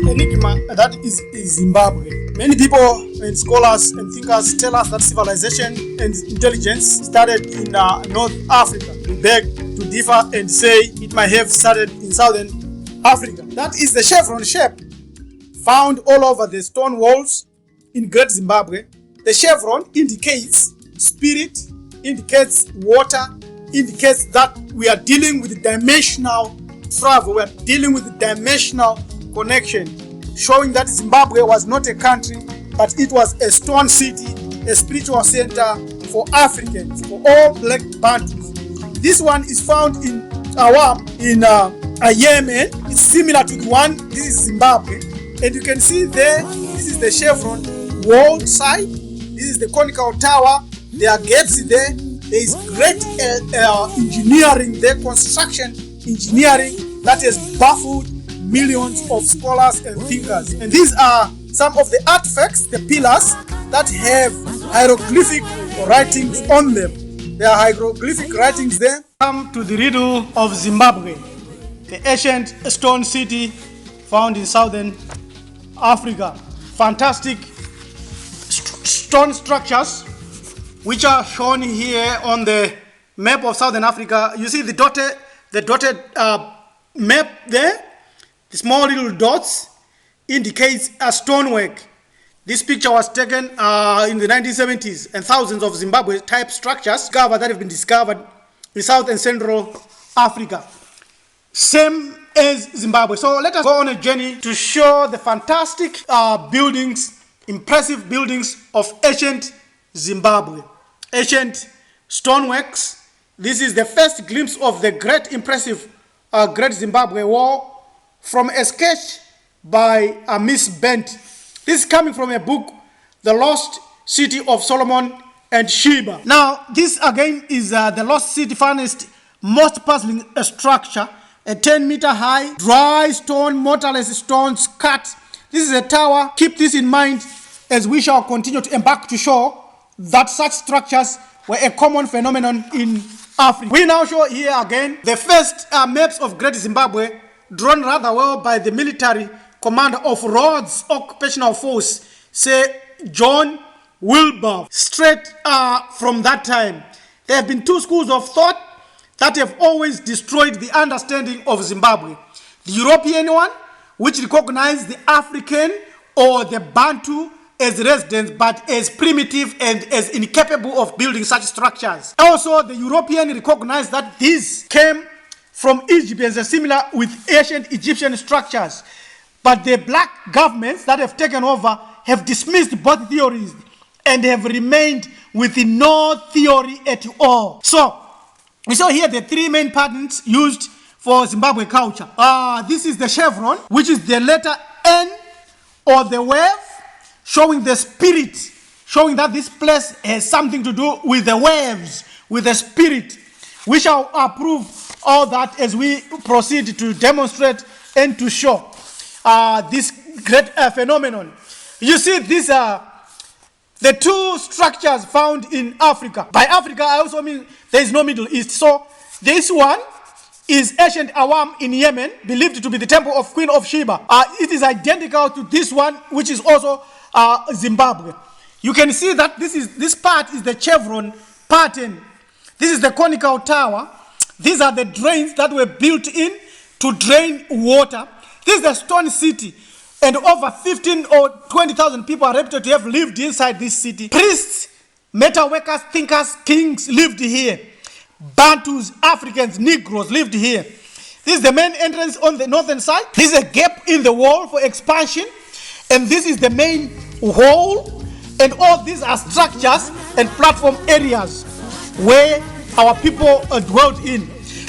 enigma that is Zimbabwe. Many people and scholars and thinkers tell us that civilization and intelligence started in North Africa. We beg to differ and say it might have started in Southern Africa. That is the chevron shape found all over the stone walls in Great Zimbabwe. The chevron indicates spirit, indicates water, indicates that we are dealing with dimensional travel, we are dealing with dimensional connection, showing that Zimbabwe was not a country, but it was a stone city, a spiritual center for Africans, for all black Bantus. This one is found in Awam, in Yemen. It's similar to the one, this is Zimbabwe. And you can see there, this is the chevron wall side, this is the conical tower, there are gates there, there is great engineering there, construction engineering that has baffled millions of scholars and thinkers. And these are some of the artifacts, the pillars that have hieroglyphic writings on them. There are hieroglyphic writings there. Come to the riddle of Zimbabwe, the ancient stone city found in Southern Africa. Fantastic stone structures which are shown here on the map of Southern Africa. You see the dotted map there. The small little dots indicates a stonework. This picture was taken in the 1970s, and thousands of Zimbabwe type structures that have been discovered in South and Central Africa. Same as Zimbabwe. So let us go on a journey to show the fantastic buildings, impressive buildings of ancient Zimbabwe. Ancient stoneworks. This is the first glimpse of the great impressive Great Zimbabwe Wall from a sketch by Miss Bent. This is coming from a book, The Lost City of Solomon and Sheba. Now, this again is the Lost City finest, most puzzling structure, a 10-meter high, dry stone, mortarless stones cut. This is a tower. Keep this in mind as we shall continue to embark to show that such structures were a common phenomenon in Africa. We now show here again the first maps of Great Zimbabwe, drawn rather well by the military commander of Rhodes Occupational Force, say John Wilbur, straight from that time. There have been two schools of thought that have always destroyed the understanding of Zimbabwe. The European one, which recognized the African or the Bantu as residents, but as primitive and as incapable of building such structures. Also, the European recognized that these came from Egypt and are similar with ancient Egyptian structures. But the black governments that have taken over have dismissed both theories and have remained with no theory at all. So, we saw here the three main patterns used for Zimbabwe culture. This is the chevron, which is the letter N or the wave, showing the spirit, showing that this place has something to do with the waves, with the spirit. We shall prove all that as we proceed to demonstrate and to show this great phenomenon. You see, these are the two structures found in Africa. By Africa, I also mean there is no Middle East. So this one is ancient Awam in Yemen, believed to be the temple of Queen of Sheba. It is identical to this one, which is also Zimbabwe. You can see that this part is the chevron pattern. This is the conical tower. These are the drains that were built in to drain water. This is the stone city, and over 15 or 20,000 people are reputed to have lived inside this city. Priests, metal workers, thinkers, kings lived here. Bantus, Africans, Negroes lived here. This is the main entrance on the northern side. This is a gap in the wall for expansion, and this is the main hall, and all these are structures and platform areas where our people dwelt in.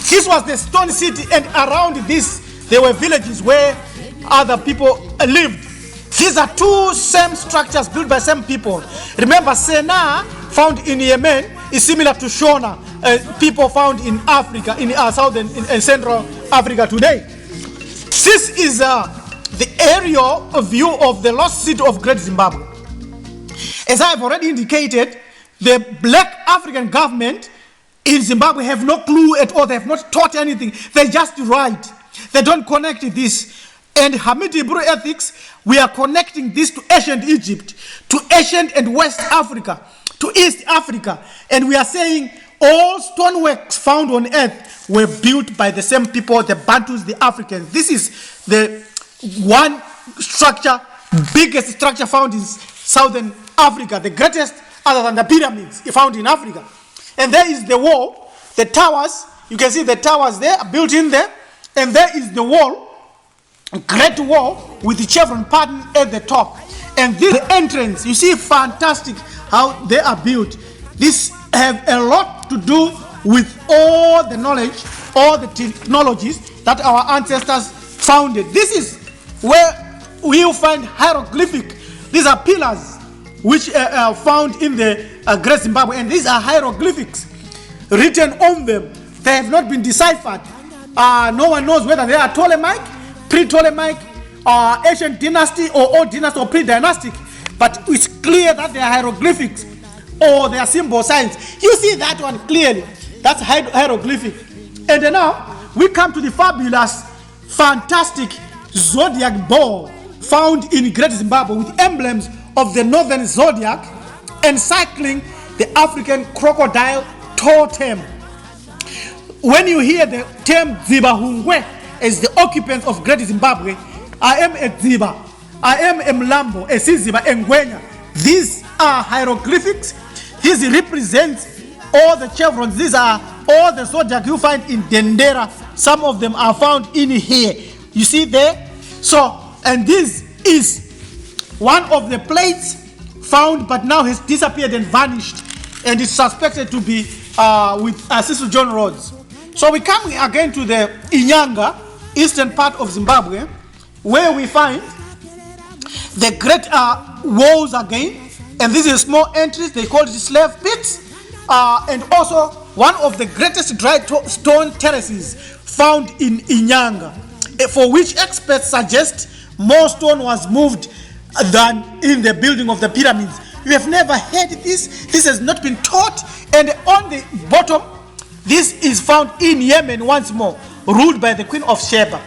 This was the stone city, and around this there were villages where other people lived. These are two same structures built by same people. Remember, Sena, found in Yemen, is similar to Shona, people found in Africa, in Southern and Central Africa today. This is the aerial view of the lost city of Great Zimbabwe. As I have already indicated, the black African government in Zimbabwe have no clue at all. They have not taught anything. They just write. They don't connect this. and Hamitic Hebrew ethics, we are connecting this to ancient Egypt, to ancient and West Africa, to East Africa. And we are saying all stoneworks found on earth were built by the same people, the Bantus, the Africans. This is the one structure, biggest structure found in Southern Africa, the greatest other than the pyramids found in Africa. And there is the wall, the towers. You can see the towers there, built in there. And there is the wall, a great wall with the chevron pattern at the top. And this the entrance, you see, fantastic how they are built. This have a lot to do with all the knowledge, all the technologies that our ancestors founded. This is where we will find hieroglyphic. These are pillars which are found in the Great Zimbabwe, and these are hieroglyphics written on them. They have not been deciphered. No one knows whether they are Ptolemaic, pre-Ptolemaic, ancient dynasty, or old dynasty, or pre-dynastic. But it's clear that they are hieroglyphics or they are symbol signs. You see that one clearly. That's hieroglyphic. And then now we come to the fabulous, fantastic zodiac ball found in Great Zimbabwe with emblems of the northern zodiac encircling the African crocodile totem. When you hear the term Dzibahungwe as the occupants of Great Zimbabwe, I am a Dziba, I am a Mlambo, a Siziba, a Ngwenya. These are hieroglyphics. These represent all the chevrons. These are all the zodiac you find in Dendera. Some of them are found in here. You see there? So, and this is one of the plates found but now has disappeared and vanished, and it's suspected to be with Cecil John Rhodes. So we come again to the Inyanga, eastern part of Zimbabwe, where we find the great walls again, and this is small entries. They call it slave pits, and also one of the greatest dry stone terraces found in Inyanga, for which experts suggest more stone was moved than in the building of the pyramids. You have never heard this. This has not been taught. And on the bottom, this is found in Yemen once more, ruled by the Queen of Sheba.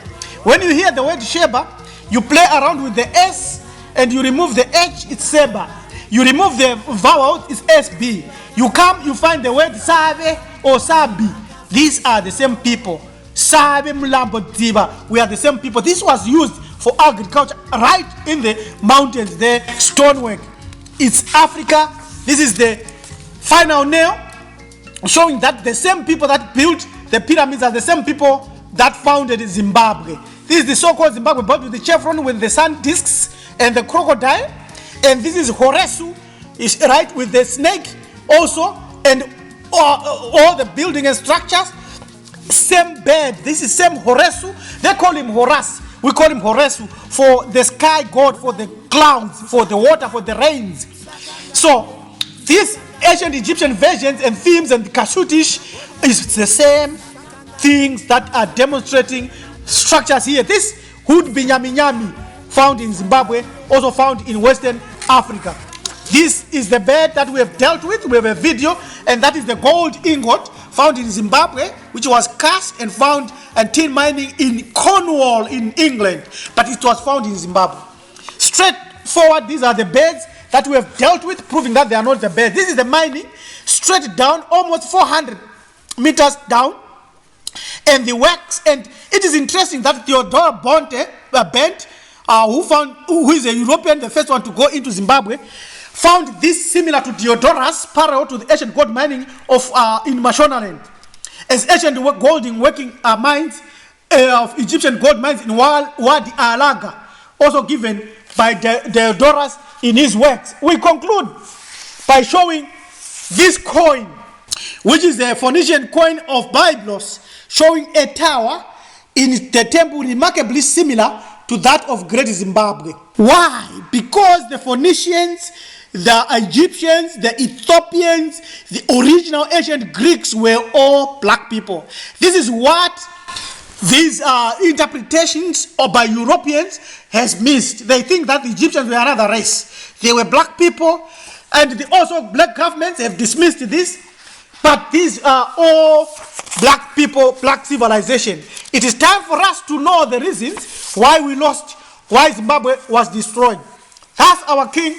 When you hear the word Sheba, you play around with the S and you remove the H, it's Seba. You remove the vowel, it's SB. You come, you find the word Sabe or Sabi. These are the same people. Sabe, Mlambo, Dziba. We are the same people. This was used for agriculture right in the mountains there, stonework. It's Africa. This is the final nail showing that the same people that built the pyramids are the same people that founded Zimbabwe. This is the so-called Zimbabwe, but with the chevron, with the sun discs and the crocodile. And this is Horesu, is right with the snake also, and all the building and structures. Same bed. This is same Horesu. They call him Horus. We call him Horesu, for the sky god, for the clouds, for the water, for the rains. So these ancient Egyptian versions and themes and Kashutish is the same things that are demonstrating structures here. This Hood Binyaminyami found in Zimbabwe, also found in Western Africa. This is the bed that we have dealt with. We have a video, and that is the gold ingot found in Zimbabwe, which was cast and found and tin mining in Cornwall in England, but it was found in Zimbabwe. Straightforward, these are the beds that we have dealt with, proving that they are not the beds. This is the mining, straight down, almost 400 meters down, and the works. And it is interesting that Theodore Bent, who is a European, the first one to go into Zimbabwe, found this similar to Diodorus, parallel to the ancient gold mining of in Mashonaland. As ancient gold working mines of Egyptian gold mines in Wadi Alaga, also given by Diodorus in his works. We conclude by showing this coin, which is the Phoenician coin of Byblos, showing a tower in the temple remarkably similar to that of Great Zimbabwe. Why? Because the Phoenicians, the Egyptians, the Ethiopians, the original ancient Greeks were all black people. This is what these interpretations by Europeans has missed. They think that the Egyptians were another race. They were black people, and also black governments have dismissed this. But these are all black people, black civilization. It is time for us to know the reasons why we lost, why Zimbabwe was destroyed. That's our king,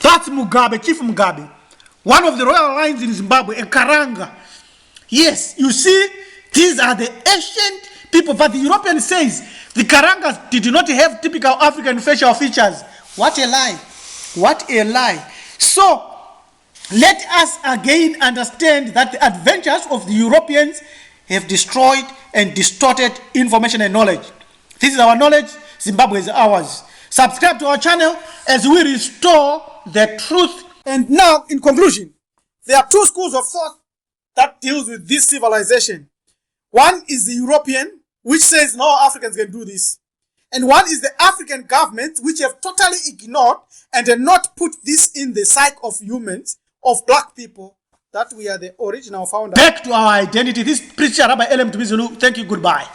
that's Mugabe, Chief Mugabe. One of the royal lines in Zimbabwe, a Karanga. Yes, you see, these are the ancient people, but the European says the Karangas did not have typical African facial features. What a lie. What a lie. So, let us again understand that the adventures of the Europeans have destroyed and distorted information and knowledge. This is our knowledge, Zimbabwe is ours. Subscribe to our channel as we restore the truth. And now, in conclusion, there are two schools of thought that deals with this civilization. One is the European, which says no Africans can do this. And one is the African governments, which have totally ignored and have not put this in the psyche of humans, of black people, that we are the original founders. Back to our identity. This preacher Rabbi Elem Tumizulu. Thank you. Goodbye.